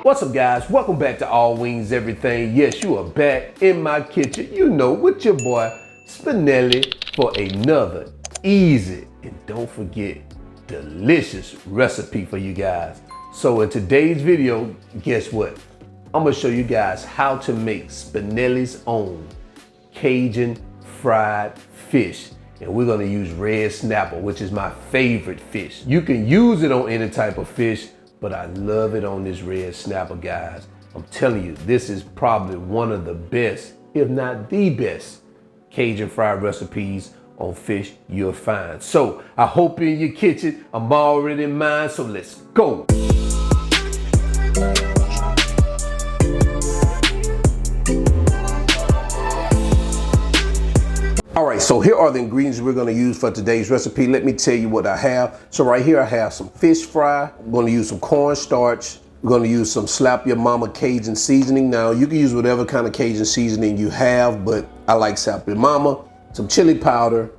What's up, guys? Welcome back to All Wings Everything. Yes, you are back in my kitchen, you know, with your boy Spinelli for another easy and don't forget delicious recipe for you guys. So in today's video, guess what? I'm gonna show you guys how to make Spinelli's own Cajun fried fish. And we're gonna use red snapper, which is my favorite fish. You can use it on any type of fish, but I love it on this red snapper, guys. I'm telling you, this is probably one of the best, if not the best, Cajun fried recipes on fish you'll find. So I hope you're in your kitchen. I'm already in mine, so let's go. All right, so here are the ingredients we're gonna use for today's recipe. Let me tell you what I have. So right here I have some fish fry. I'm gonna use some cornstarch. We're gonna use some Slap Your Mama Cajun seasoning. Now you can use whatever kind of Cajun seasoning you have, but I like Slap Your Mama. Some chili powder,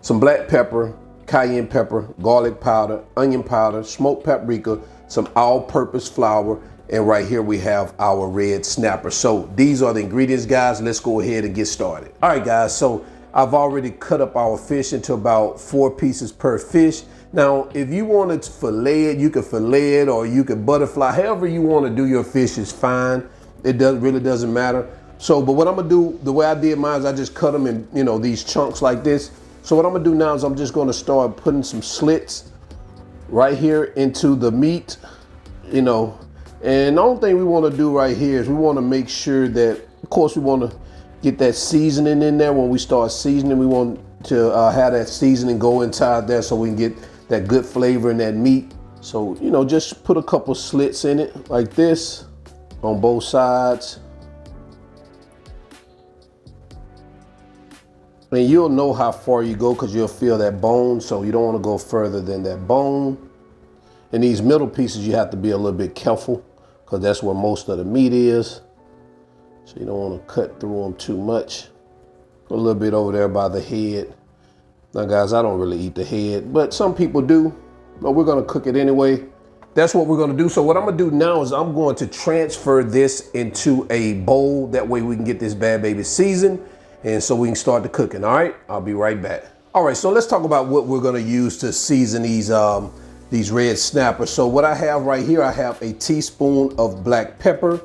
some black pepper, cayenne pepper, garlic powder, onion powder, smoked paprika, some all-purpose flour, and right here we have our red snapper. So these are the ingredients, guys. Let's go ahead and get started. All right, guys, so I've already cut up our fish into about 4 pieces per fish. Now, if you wanted to fillet it, you can fillet it or you can butterfly. However you want to do your fish is fine. It really doesn't matter. So, but what I'm gonna do, the way I did mine is I just cut them in, these chunks like this. So what I'm gonna do now is I'm just gonna start putting some slits right here into the meat, and the only thing we want to do right here is we want to make sure that, of course, we want to get that seasoning in there. When we start seasoning, we want to have that seasoning go inside there so we can get that good flavor in that meat. So, just put a couple slits in it like this on both sides. And you'll know how far you go because you'll feel that bone, so you don't want to go further than that bone. And these middle pieces, you have to be a little bit careful because that's where most of the meat is. So you don't want to cut through them too much. A little bit over there by the head. Now, guys, I don't really eat the head, but some people do. But we're going to cook it anyway. That's what we're going to do. So what I'm going to do now is I'm going to transfer this into a bowl. That way we can get this bad baby seasoned. And so we can start the cooking. All right, I'll be right back. All right, so let's talk about what we're going to use to season these red snappers. So what I have right here, I have a teaspoon of black pepper.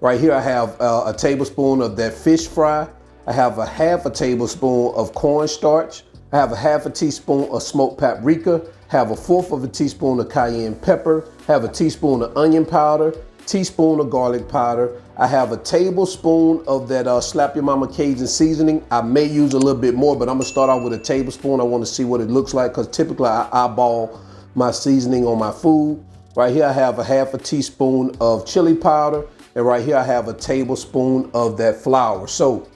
Right here, I have a tablespoon of that fish fry. I have a half a tablespoon of cornstarch. I have a half a teaspoon of smoked paprika. Have a 1/4 of a teaspoon of cayenne pepper. Have a teaspoon of onion powder. Teaspoon of garlic powder. I have a tablespoon of that Slap Your Mama Cajun seasoning. I may use a little bit more, but I'm gonna start out with a tablespoon. I wanna see what it looks like because typically I eyeball my seasoning on my food. Right here I have a half a teaspoon of chili powder. And right here I have a tablespoon of that flour. So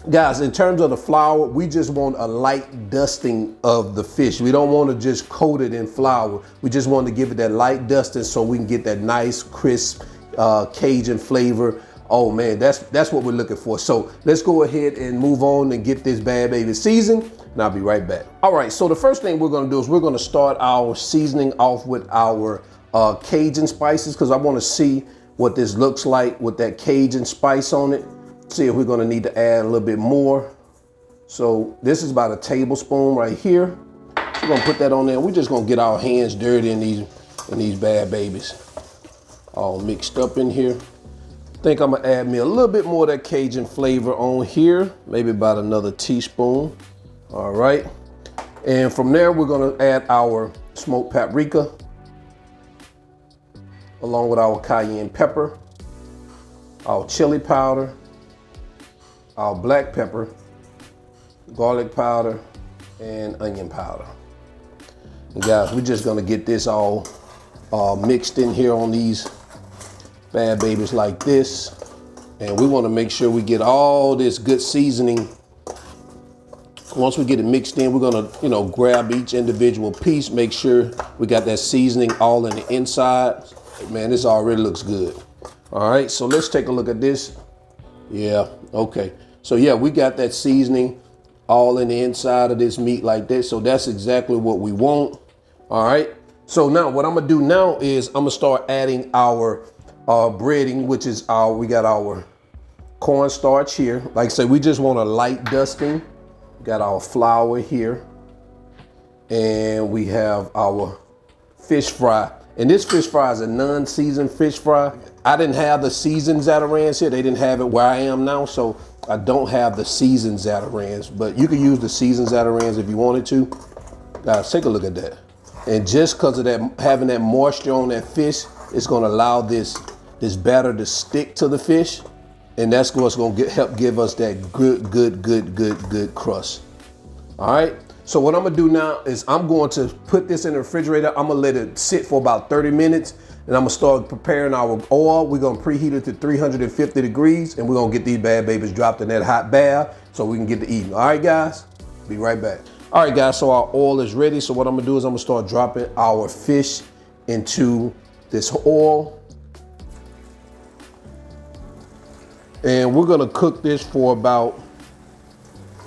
guys, in terms of the flour, we just want a light dusting of the fish. We don't want to just coat it in flour. We just want to give it that light dusting so we can get that nice crisp Cajun flavor. Oh man, that's what we're looking for. So let's go ahead and move on and get this bad baby seasoned, and I'll be right back. All right, so the first thing we're gonna do is we're gonna start our seasoning off with our Cajun spices because I want to see what this looks like with that Cajun spice on it. See if we're gonna need to add a little bit more. So this is about a tablespoon right here. So we're gonna put that on there. We're just gonna get our hands dirty in these bad babies. All mixed up in here. I think I'm gonna add me a little bit more of that Cajun flavor on here. Maybe about another teaspoon. All right. And from there, we're gonna add our smoked paprika along with our cayenne pepper, our chili powder, our black pepper, garlic powder, and onion powder. And guys, we're just gonna get this all mixed in here on these bad babies like this. And we wanna make sure we get all this good seasoning. Once we get it mixed in, we're gonna, grab each individual piece, make sure we got that seasoning all in the inside. Man, this already looks good. All right, so let's take a look at this. Yeah, okay. So yeah, we got that seasoning all in the inside of this meat like this. So that's exactly what we want. All right. So now what I'm gonna do now is I'm gonna start adding our breading, which is we got our cornstarch here. Like I said, we just want a light dusting. Got our flour here. And we have our fish fry. And this fish fry is a non-seasoned fish fry. I didn't have the seasoned Zatarans here. They didn't have it where I am now, so I don't have the seasoned Zatarans. But you can use the seasoned Zatarans if you wanted to. Guys, take a look at that. And just because of that, having that moisture on that fish, it's gonna allow this batter to stick to the fish. And that's what's gonna help give us that good crust. All right. So what I'm gonna do now is I'm going to put this in the refrigerator. I'm gonna let it sit for about 30 minutes and I'm gonna start preparing our oil. We're gonna preheat it to 350 degrees and we're gonna get these bad babies dropped in that hot bath so we can get to eating. All right, guys, be right back. All right, guys, so our oil is ready. So what I'm gonna do is I'm gonna start dropping our fish into this oil. And we're gonna cook this for about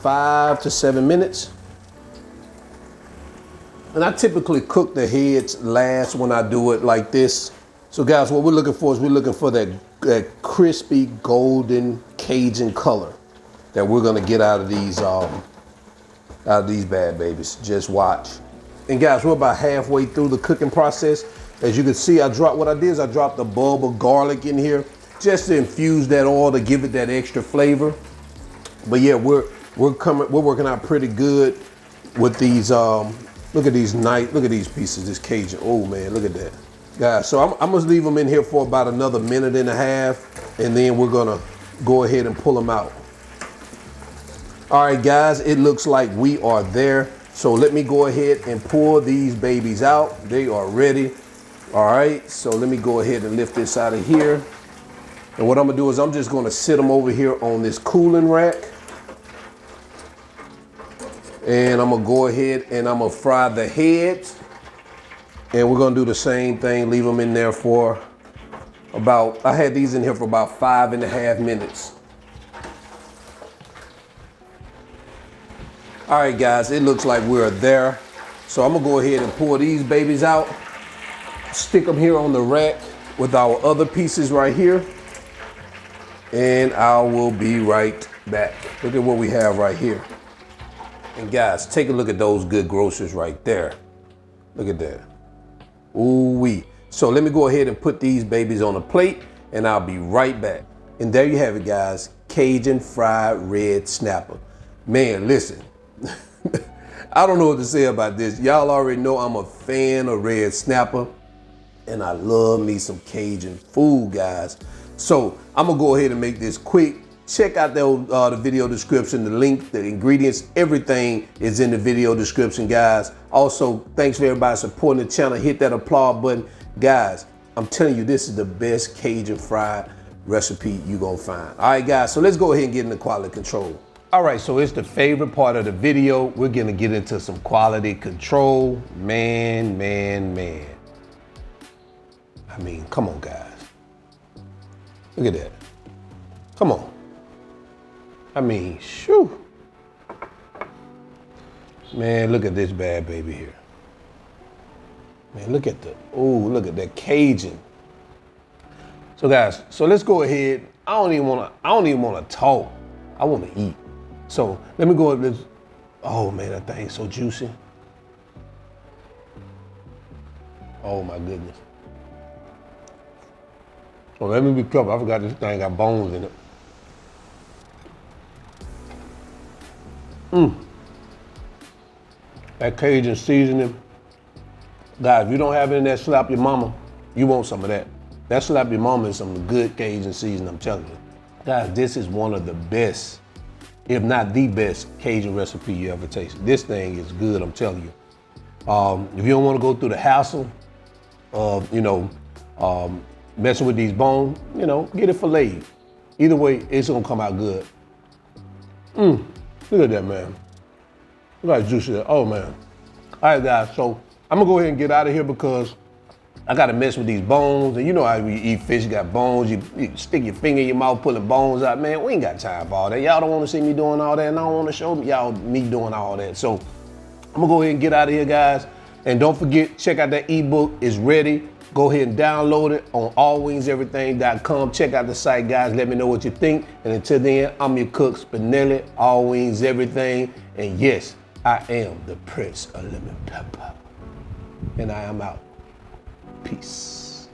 5 to 7 minutes. And I typically cook the heads last when I do it like this. So guys, what we're looking for is we're looking for that crispy golden Cajun color that we're gonna get out of these bad babies. Just watch. And guys, we're about halfway through the cooking process. As you can see, what I did is I dropped a bulb of garlic in here just to infuse that oil to give it that extra flavor. But yeah, we're working out pretty good with these. Look at these pieces, this Cajun. Oh man, look at that. Guys, so I'm gonna leave them in here for about another minute and a half, and then we're gonna go ahead and pull them out. All right, guys, it looks like we are there. So let me go ahead and pull these babies out. They are ready. All right, so let me go ahead and lift this out of here. And what I'm gonna do is I'm just gonna sit them over here on this cooling rack. And I'm gonna go ahead and I'm gonna fry the heads. And we're gonna do the same thing, leave them in there for I had these in here for about 5.5 minutes. All right, guys, it looks like we're there. So I'm gonna go ahead and pull these babies out, stick them here on the rack with our other pieces right here. And I will be right back. Look at what we have right here. And guys, take a look at those good groceries right there. Look at that. Ooh-wee. So let me go ahead and put these babies on a plate and I'll be right back. And there you have it, guys. Cajun fried red snapper. Man, listen. I don't know what to say about this. Y'all already know I'm a fan of red snapper and I love me some Cajun food, guys. So I'm gonna go ahead and make this quick. Check out the video description, the link, the ingredients, everything is in the video description, guys. Also, thanks for everybody supporting the channel. Hit that applaud button. Guys, I'm telling you, this is the best Cajun fried recipe you're gonna find. All right, guys, so let's go ahead and get into quality control. All right, so it's the favorite part of the video. We're gonna get into some quality control. Man. I mean, come on, guys. Look at that. Come on. I mean, shoo. Man, look at this bad baby here. Man, look at look at that Cajun. So guys, so let's go ahead. I don't even wanna talk. I wanna eat. So let me go with this. Oh man, that thing's so juicy. Oh my goodness. So let me be careful. I forgot this thing got bones in it. That Cajun seasoning. Guys, if you don't have it in that slap your mama, you want some of that. That slap your mama is some good Cajun seasoning, I'm telling you. Guys, this is one of the best, if not the best, Cajun recipe you ever tasted. This thing is good, I'm telling you. If you don't want to go through the hassle of, messing with these bones, get it filleted. Either way, it's gonna come out good. Look at that, man. Look how juicy that. Oh man. All right, guys, so I'm gonna go ahead and get out of here because I gotta mess with these bones, and you know how you eat fish, you got bones, you stick your finger in your mouth pulling bones out. Man, we ain't got time for all that. Y'all don't wanna see me doing all that, and I don't wanna show y'all me doing all that. So I'm gonna go ahead and get out of here, guys. And don't forget, check out that ebook, it's ready. Go ahead and download it on allwingseverything.com. Check out the site, guys. Let me know what you think. And until then, I'm your cook, Spinelli, All Wings Everything. And yes, I am the Prince of Lemon Pepper. And I am out. Peace.